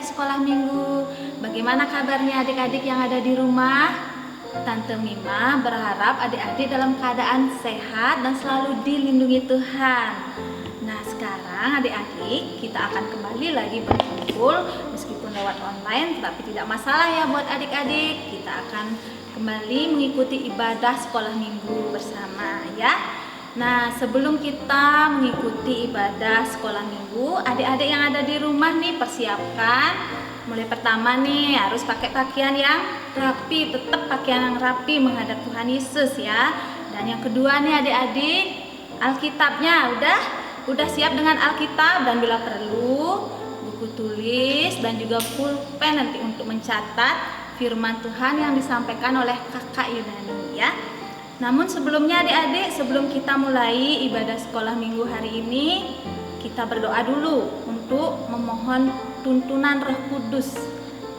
sekolah minggu. Bagaimana kabarnya adik-adik yang ada di rumah? Tante Mima berharap adik-adik dalam keadaan sehat dan selalu dilindungi Tuhan. Nah, sekarang adik-adik kita akan kembali lagi berkumpul meskipun lewat online, tapi tidak masalah ya buat adik-adik. Kita akan kembali mengikuti ibadah sekolah minggu bersama ya. Nah, sebelum kita mengikuti ibadah sekolah minggu, adik-adik yang ada di rumah nih persiapkan. Mulai pertama nih harus pakai pakaian yang rapi, tetap pakaian yang rapi menghadap Tuhan Yesus ya. Dan yang kedua nih adik-adik, Alkitabnya udah siap dengan Alkitab, dan bila perlu buku tulis dan juga pulpen nanti untuk mencatat firman Tuhan yang disampaikan oleh Kakak Yunani ya. Namun sebelumnya adik-adik, sebelum kita mulai ibadah sekolah minggu hari ini, kita berdoa dulu untuk memohon tuntunan Roh Kudus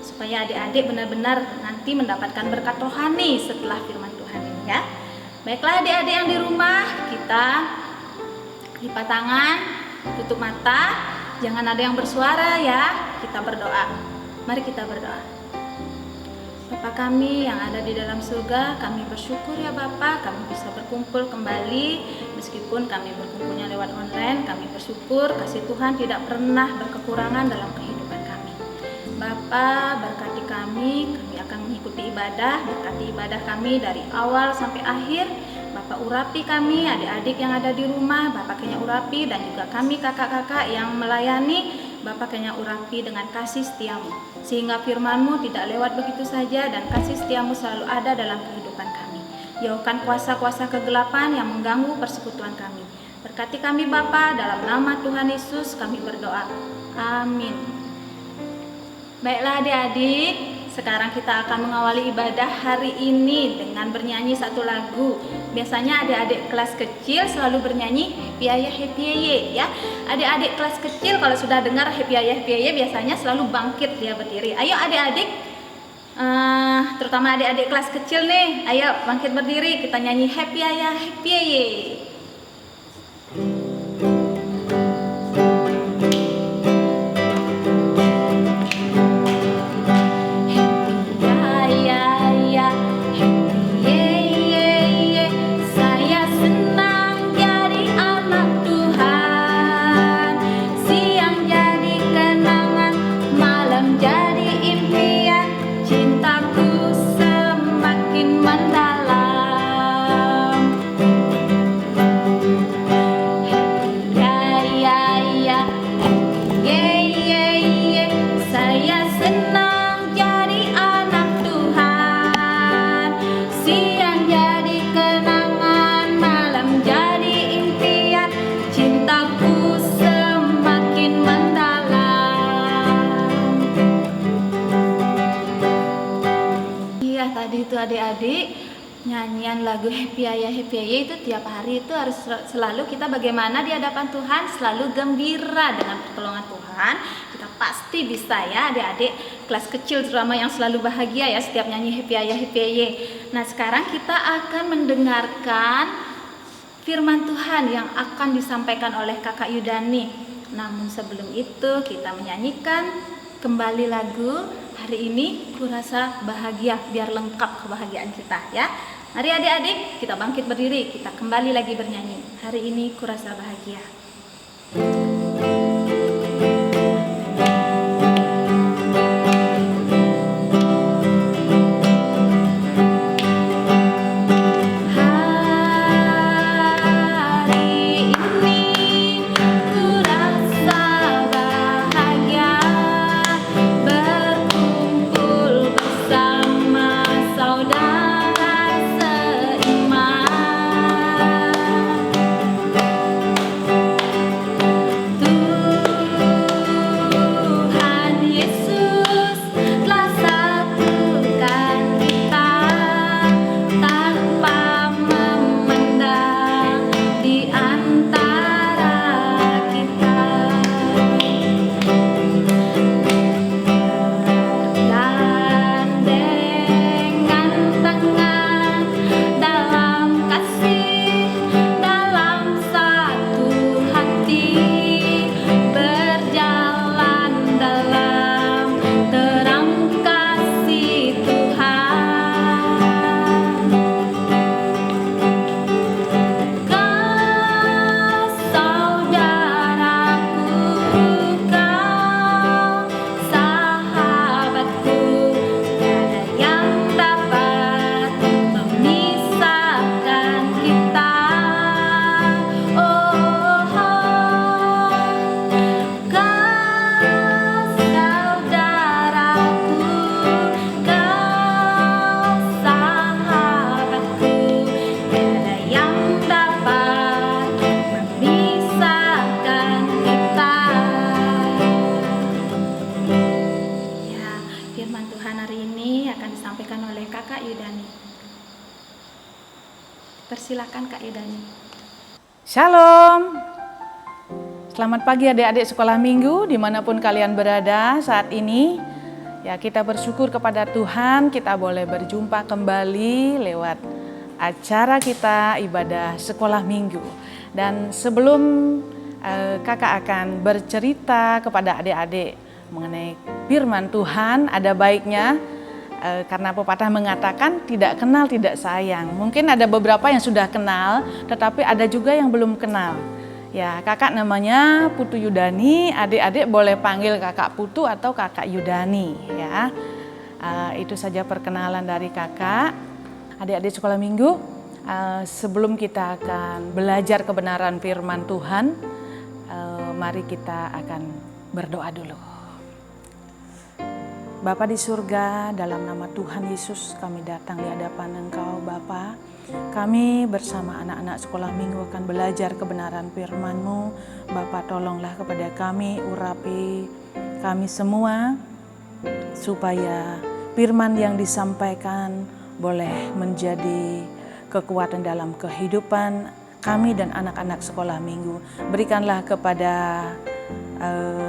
supaya adik-adik benar-benar nanti mendapatkan berkat rohani setelah firman Tuhan ini ya. Baiklah adik-adik yang di rumah, kita lipat tangan, tutup mata, jangan ada yang bersuara ya. Kita berdoa. Mari kita berdoa. Bapa kami yang ada di dalam surga, kami bersyukur ya Bapa, kami bisa berkumpul kembali meskipun kami berkumpulnya lewat online. Kami bersyukur kasih Tuhan tidak pernah berkekurangan dalam kehidupan kami. Bapa, berkati kami akan mengikuti ibadah, berkati ibadah kami dari awal sampai akhir. Bapak urapi kami, adik-adik yang ada di rumah, Bapak kayaknya urapi, dan juga kami kakak-kakak yang melayani, Bapak kayaknya urapi dengan kasih setiamu, sehingga firman-Mu tidak lewat begitu saja dan kasih setiamu selalu ada dalam kehidupan kami. Jauhkan kuasa-kuasa kegelapan yang mengganggu persekutuan kami. Berkati kami Bapa, dalam nama Tuhan Yesus kami berdoa. Amin. Baiklah adik-adik, sekarang kita akan mengawali ibadah hari ini dengan bernyanyi satu lagu. Biasanya adik-adik kelas kecil selalu bernyanyi Happy Ayah Happy Ye ya. Adik-adik kelas kecil kalau sudah dengar Happy Ayah Happy Ye biasanya selalu bangkit dia berdiri. Ayo adik-adik, terutama adik-adik kelas kecil nih, ayo bangkit berdiri, kita nyanyi Happy Ayah Happy Ye. Adik-adik, nyanyian lagu Happy Ayah Happy Ayah itu tiap hari itu harus selalu kita bagaimana di hadapan Tuhan, selalu gembira dengan pertolongan Tuhan. Kita pasti bisa ya adik-adik kelas kecil terutama yang selalu bahagia ya setiap nyanyi Happy Ayah Happy Ayah. Nah sekarang kita akan mendengarkan firman Tuhan yang akan disampaikan oleh Kakak Yudani. Namun sebelum itu kita menyanyikan kembali lagu Hari Ini Kurasa Bahagia, biar lengkap kebahagiaan kita ya. Mari adik-adik kita bangkit berdiri, kita kembali lagi bernyanyi Hari Ini Kurasa Bahagia. Saudara seiman hari ini akan disampaikan oleh Kakak Yudani. Persilakan Kak Yudani. Shalom. Selamat pagi adik-adik sekolah minggu dimanapun kalian berada saat ini. Ya, kita bersyukur kepada Tuhan kita boleh berjumpa kembali lewat acara kita ibadah sekolah minggu. Dan sebelum kakak akan bercerita kepada adik-adik mengenai firman Tuhan, ada baiknya karena pepatah mengatakan tidak kenal tidak sayang. Mungkin ada beberapa yang sudah kenal, tetapi ada juga yang belum kenal. Ya, kakak namanya Putu Yudani, adik-adik boleh panggil kakak Putu atau kakak Yudani. Ya, itu saja perkenalan dari kakak. Adik-adik sekolah minggu, sebelum kita akan belajar kebenaran firman Tuhan, mari kita akan berdoa dulu. Bapa di surga, dalam nama Tuhan Yesus kami datang di hadapan Engkau Bapa. Kami bersama anak-anak sekolah minggu akan belajar kebenaran firman-Mu. Bapa, tolonglah kepada kami, urapi kami semua supaya firman yang disampaikan boleh menjadi kekuatan dalam kehidupan kami dan anak-anak sekolah minggu. Berikanlah kepada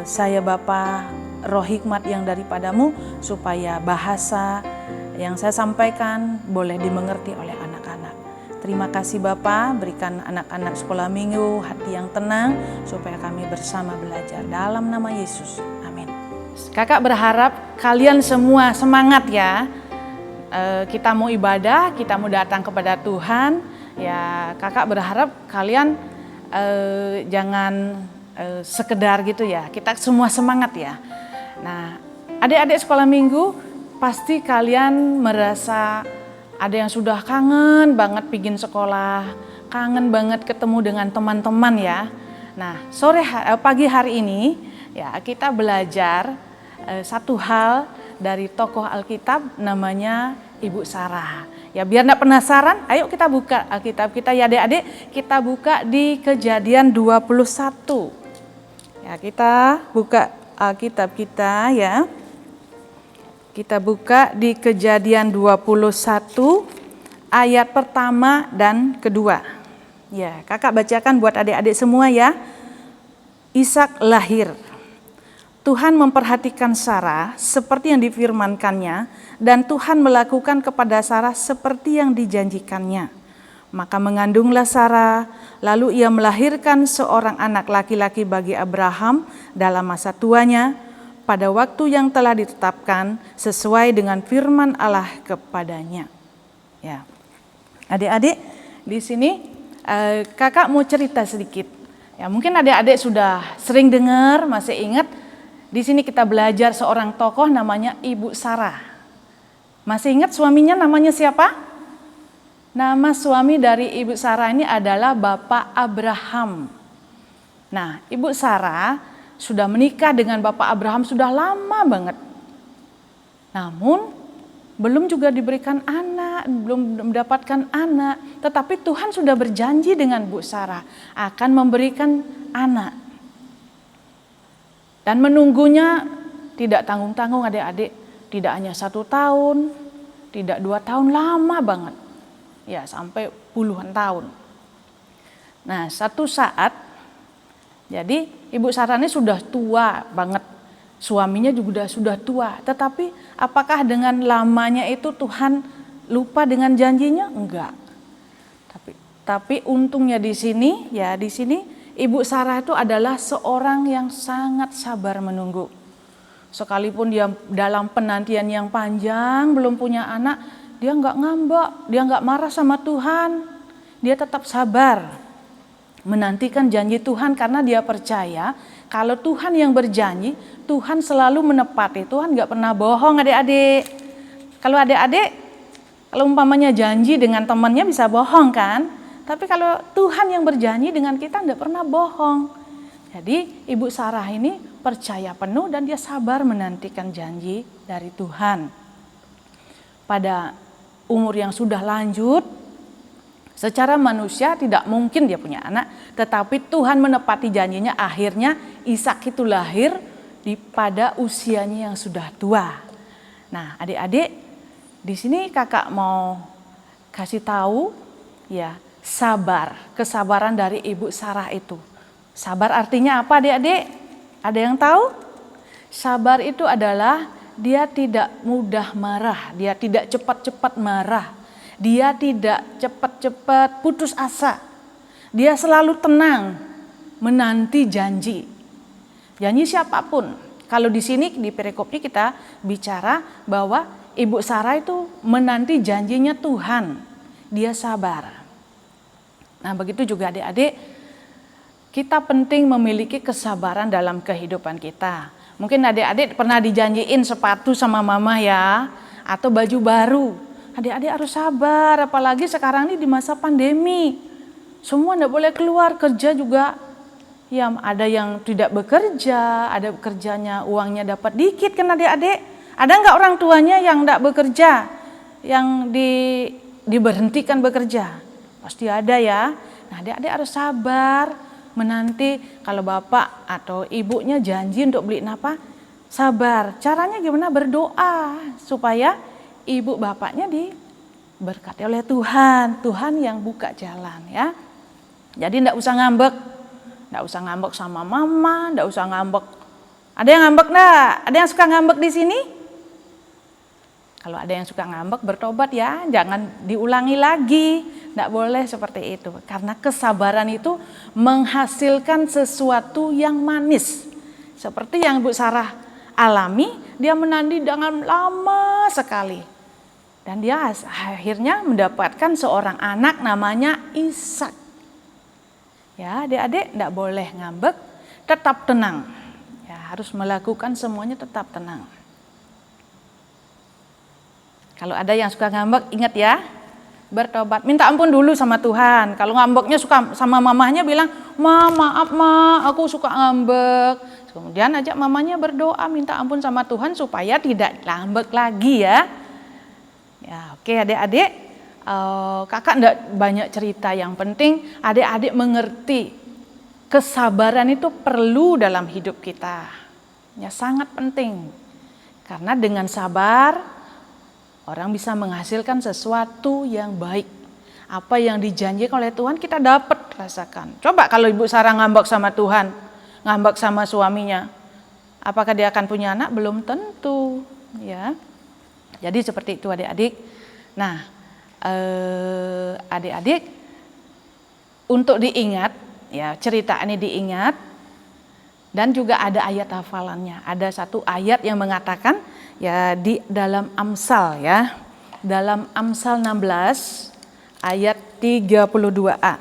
saya Bapa roh hikmat yang daripadamu supaya bahasa yang saya sampaikan boleh dimengerti oleh anak-anak. Terima kasih Bapa, berikan anak-anak sekolah minggu hati yang tenang supaya kami bersama belajar dalam nama Yesus. Amin. Kakak berharap kalian semua semangat ya. Kita mau ibadah, kita mau datang kepada Tuhan. Ya, kakak berharap kalian jangan sekedar gitu ya. Kita semua semangat ya. Nah, adik-adik sekolah minggu pasti kalian merasa ada yang sudah kangen banget pingin sekolah, kangen banget ketemu dengan teman-teman ya. Nah, pagi hari ini ya kita belajar satu hal dari tokoh Alkitab namanya Ibu Sarah. Ya, biar enggak penasaran, ayo kita buka Alkitab kita ya adik-adik. Kita buka di Kejadian 21. Ya, kita buka Alkitab kita ya. Kita buka di Kejadian 21 ayat pertama dan kedua. Ya, kakak bacakan buat adik-adik semua ya. Ishak lahir. Tuhan memperhatikan Sarah seperti yang difirmankannya dan Tuhan melakukan kepada Sarah seperti yang dijanjikannya. Maka mengandunglah Sarah, lalu ia melahirkan seorang anak laki-laki bagi Abraham dalam masa tuanya pada waktu yang telah ditetapkan sesuai dengan firman Allah kepadanya. Ya, adik-adik di sini kakak mau cerita sedikit. Ya, mungkin adik-adik sudah sering dengar, masih ingat. Di sini kita belajar seorang tokoh namanya Ibu Sarah. Masih ingat suaminya namanya siapa? Nama suami dari Ibu Sarah ini adalah Bapak Abraham. Nah, Ibu Sarah sudah menikah dengan Bapak Abraham sudah lama banget. Namun, belum juga diberikan anak, belum mendapatkan anak. Tetapi Tuhan sudah berjanji dengan Bu Sarah akan memberikan anak. Dan menunggunya tidak tanggung-tanggung adik-adik. Tidak hanya 1 tahun, tidak 2 tahun, lama banget. Ya, sampai puluhan tahun. Nah, satu saat, jadi Ibu Sarah ini sudah tua banget. Suaminya juga sudah tua. Tetapi apakah dengan lamanya itu Tuhan lupa dengan janjinya? Enggak. Tapi untungnya di sini, ya di sini Ibu Sarah itu adalah seorang yang sangat sabar menunggu. Sekalipun dia dalam penantian yang panjang, belum punya anak, dia enggak ngambek, dia enggak marah sama Tuhan. Dia tetap sabar menantikan janji Tuhan karena dia percaya kalau Tuhan yang berjanji, Tuhan selalu menepati. Tuhan enggak pernah bohong adik-adik. Kalau adik-adik, kalau umpamanya janji dengan temannya bisa bohong kan? Tapi kalau Tuhan yang berjanji dengan kita enggak pernah bohong. Jadi Ibu Sarah ini percaya penuh dan dia sabar menantikan janji dari Tuhan. Pada umur yang sudah lanjut, secara manusia tidak mungkin dia punya anak, tetapi Tuhan menepati janjinya, akhirnya Ishak itu lahir pada usianya yang sudah tua. Nah, adik-adik, di sini kakak mau kasih tahu ya, sabar, kesabaran dari Ibu Sarah itu. Sabar artinya apa adik-adik? Ada yang tahu? Sabar itu adalah dia tidak mudah marah, dia tidak cepat-cepat marah, dia tidak cepat-cepat putus asa. Dia selalu tenang menanti janji. Janji siapapun. Kalau di sini di perikop ini kita bicara bahwa Ibu Sarah itu menanti janjinya Tuhan. Dia sabar. Nah, begitu juga adik-adik, kita penting memiliki kesabaran dalam kehidupan kita. Mungkin adik-adik pernah dijanjiin sepatu sama mama ya, atau baju baru. Adik-adik harus sabar, apalagi sekarang ini di masa pandemi. Semua tidak boleh keluar, kerja juga. Ya, ada yang tidak bekerja, ada kerjanya uangnya dapat dikit kan adik-adik. Ada nggak orang tuanya yang tidak bekerja, yang diberhentikan bekerja? Pasti ada ya. Nah, adik-adik harus sabar menanti kalau bapak atau ibunya janji untuk beliin apa, sabar. Caranya gimana? Berdoa supaya ibu bapaknya diberkati oleh Tuhan. Tuhan yang buka jalan ya. Jadi enggak usah ngambek. Enggak usah ngambek sama mama, enggak usah ngambek. Ada yang ngambek enggak? Ada yang suka ngambek di sini? Kalau ada yang suka ngambek, bertobat ya, jangan diulangi lagi. Tidak boleh seperti itu. Karena kesabaran itu menghasilkan sesuatu yang manis. Seperti yang Ibu Sarah alami, dia menanti dengan lama sekali. Dan dia akhirnya mendapatkan seorang anak namanya Ishak. Ya, adik-adik tidak boleh ngambek, tetap tenang. Ya, harus melakukan semuanya tetap tenang. Kalau ada yang suka ngambek, ingat ya, bertobat, minta ampun dulu sama Tuhan. Kalau ngambeknya suka sama mamahnya bilang, maaf ma, aku suka ngambek. Kemudian ajak mamanya berdoa, minta ampun sama Tuhan supaya tidak ngambek lagi ya. Ya, oke adik-adik, kakak enggak banyak cerita, yang penting adik-adik mengerti kesabaran itu perlu dalam hidup kita. Ya, sangat penting. Karena dengan sabar orang bisa menghasilkan sesuatu yang baik. Apa yang dijanjikan oleh Tuhan kita dapat rasakan. Coba kalau Ibu Sarah ngambek sama Tuhan, ngambek sama suaminya, apakah dia akan punya anak? Belum tentu, ya. Jadi seperti itu adik-adik. Nah, adik-adik untuk diingat, ya, cerita ini diingat, dan juga ada ayat hafalannya. Ada satu ayat yang mengatakan, ya, di dalam Amsal ya. Dalam Amsal 16 ayat 32a.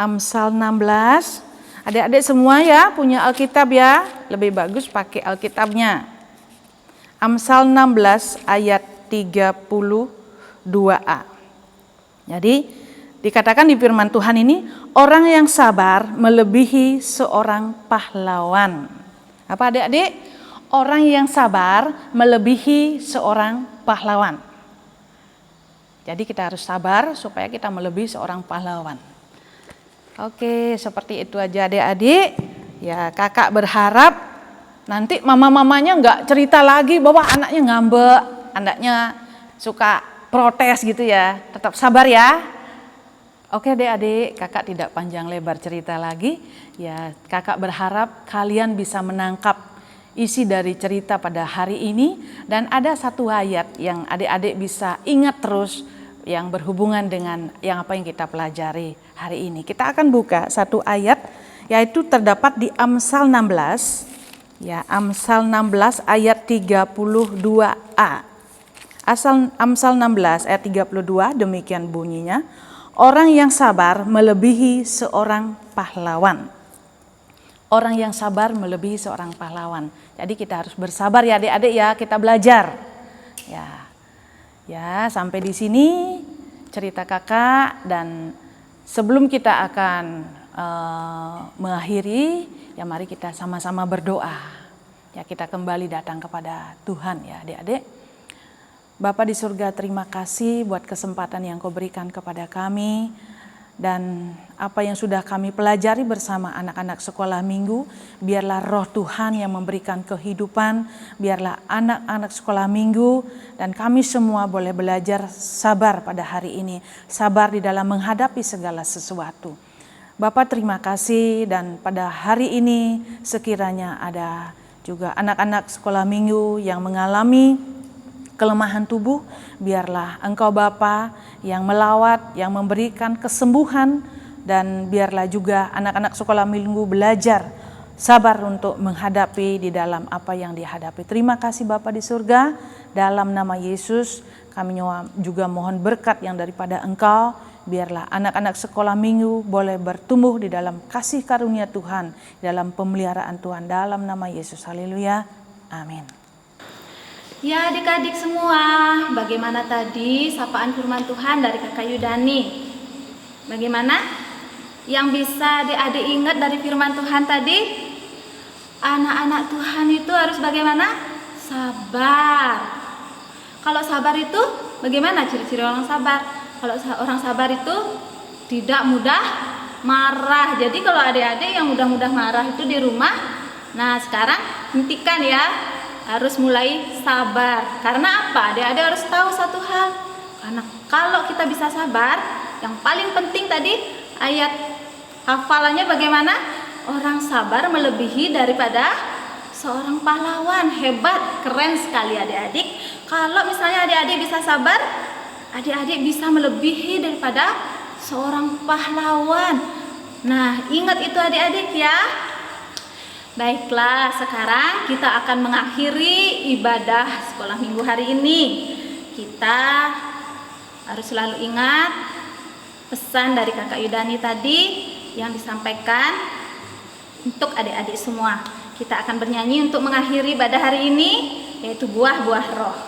Amsal 16. Adik-adik semua ya punya Alkitab ya. Lebih bagus pakai Alkitabnya. Amsal 16 ayat 32a. Jadi dikatakan di firman Tuhan ini, orang yang sabar melebihi seorang pahlawan. Apa adik-adik? Orang yang sabar melebihi seorang pahlawan. Jadi kita harus sabar supaya kita melebihi seorang pahlawan. Oke, seperti itu aja adik-adik. Ya, kakak berharap nanti mama-mamanya nggak cerita lagi bahwa anaknya ngambek, anaknya suka protes gitu ya. Tetap sabar ya. Oke adik-adik, kakak tidak panjang lebar cerita lagi. Ya, kakak berharap kalian bisa menangkap isi dari cerita pada hari ini, dan ada satu ayat yang adik-adik bisa ingat terus yang berhubungan dengan yang apa yang kita pelajari hari ini. Kita akan buka satu ayat, yaitu terdapat di Amsal 16. Ya, Amsal 16 ayat 32a. Amsal 16 ayat 32 demikian bunyinya. Orang yang sabar melebihi seorang pahlawan. Orang yang sabar melebihi seorang pahlawan. Jadi kita harus bersabar ya adik-adik ya, kita belajar. Ya, sampai di sini cerita kakak, dan sebelum kita akan mengakhiri, ya mari kita sama-sama berdoa. Ya, kita kembali datang kepada Tuhan ya adik-adik. Bapa di surga, terima kasih buat kesempatan yang Kau berikan kepada kami. dan apa yang sudah kami pelajari bersama anak-anak sekolah minggu, biarlah roh Tuhan yang memberikan kehidupan, biarlah anak-anak sekolah minggu dan kami semua boleh belajar sabar pada hari ini, sabar di dalam menghadapi segala sesuatu. Bapak terima kasih, dan pada hari ini sekiranya ada juga anak-anak sekolah minggu yang mengalami kelemahan tubuh, biarlah Engkau Bapa yang melawat, yang memberikan kesembuhan, dan biarlah juga anak-anak sekolah minggu belajar sabar untuk menghadapi di dalam apa yang dihadapi. Terima kasih Bapa di surga, dalam nama Yesus kami juga mohon berkat yang daripada Engkau. Biarlah anak-anak sekolah minggu boleh bertumbuh di dalam kasih karunia Tuhan, dalam pemeliharaan Tuhan, dalam nama Yesus. Haleluya, amin. Ya adik-adik semua, bagaimana tadi sapaan firman Tuhan dari Kakak Yudani? Bagaimana? Yang bisa adik-adik ingat dari firman Tuhan tadi? Anak-anak Tuhan itu harus bagaimana? Sabar. Kalau sabar itu bagaimana ciri-ciri orang sabar? Kalau orang sabar itu tidak mudah marah. Jadi kalau adik-adik yang mudah-mudah marah itu di rumah, nah sekarang hentikan ya, harus mulai sabar. Karena apa? Adik-adik harus tahu satu hal. Karena kalau kita bisa sabar, yang paling penting tadi ayat hafalannya bagaimana? Orang sabar melebihi daripada seorang pahlawan. Hebat, keren sekali adik-adik. Kalau misalnya adik-adik bisa sabar, adik-adik bisa melebihi daripada seorang pahlawan. Nah, ingat itu adik-adik ya. Baiklah, sekarang kita akan mengakhiri ibadah sekolah minggu hari ini. Kita harus selalu ingat pesan dari Kakak Yudani tadi yang disampaikan untuk adik-adik semua. Kita akan bernyanyi untuk mengakhiri ibadah hari ini, yaitu buah-buah roh.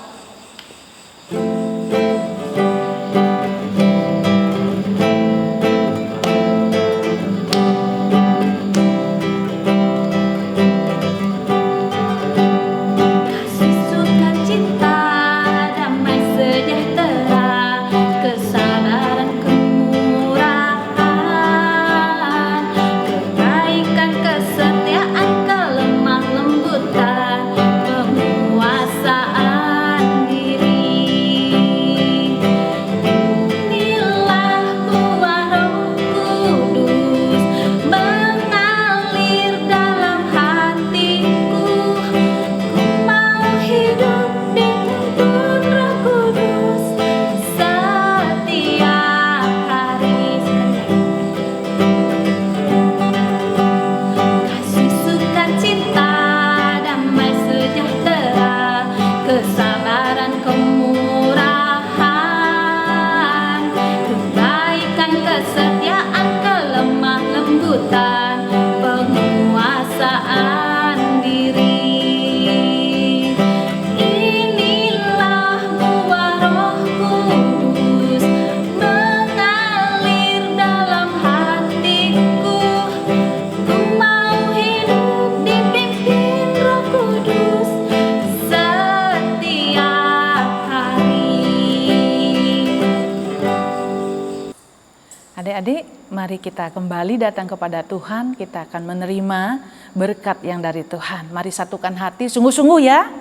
Adik-adik, mari kita kembali datang kepada Tuhan, kita akan menerima berkat yang dari Tuhan. Mari satukan hati, sungguh-sungguh ya.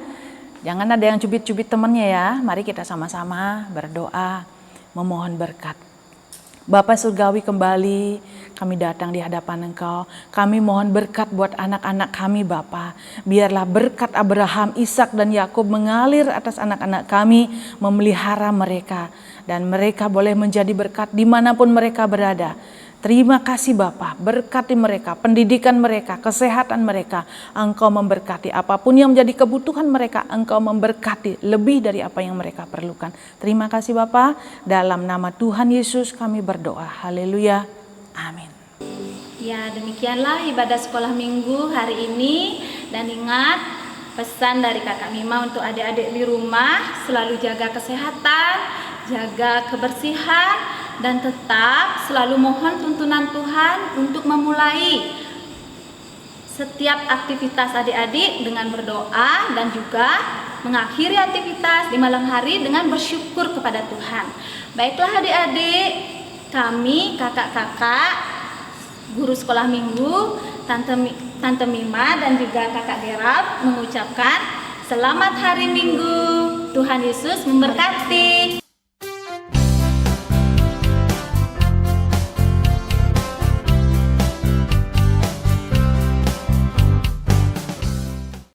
Jangan ada yang cubit-cubit temannya ya. Mari kita sama-sama berdoa, memohon berkat. Bapa Surgawi, kembali kami datang di hadapan Engkau. Kami mohon berkat buat anak-anak kami Bapa. Biarlah berkat Abraham, Ishak dan Yakub mengalir atas anak-anak kami, memelihara mereka. Dan mereka boleh menjadi berkat dimanapun mereka berada. Terima kasih Bapa, berkati mereka, pendidikan mereka, kesehatan mereka. Engkau memberkati apapun yang menjadi kebutuhan mereka, Engkau memberkati lebih dari apa yang mereka perlukan. Terima kasih Bapa, dalam nama Tuhan Yesus kami berdoa. Haleluya, amin. Ya, demikianlah ibadah sekolah minggu hari ini. Dan ingat pesan dari Kakak Mima untuk adik-adik di rumah, selalu jaga kesehatan, jaga kebersihan, dan tetap selalu mohon tuntunan Tuhan untuk memulai setiap aktivitas adik-adik dengan berdoa, dan juga mengakhiri aktivitas di malam hari dengan bersyukur kepada Tuhan. Baiklah adik-adik, kami kakak-kakak, guru sekolah minggu, Tante Mima dan juga Kakak Derab mengucapkan selamat hari Minggu. Tuhan Yesus memberkati.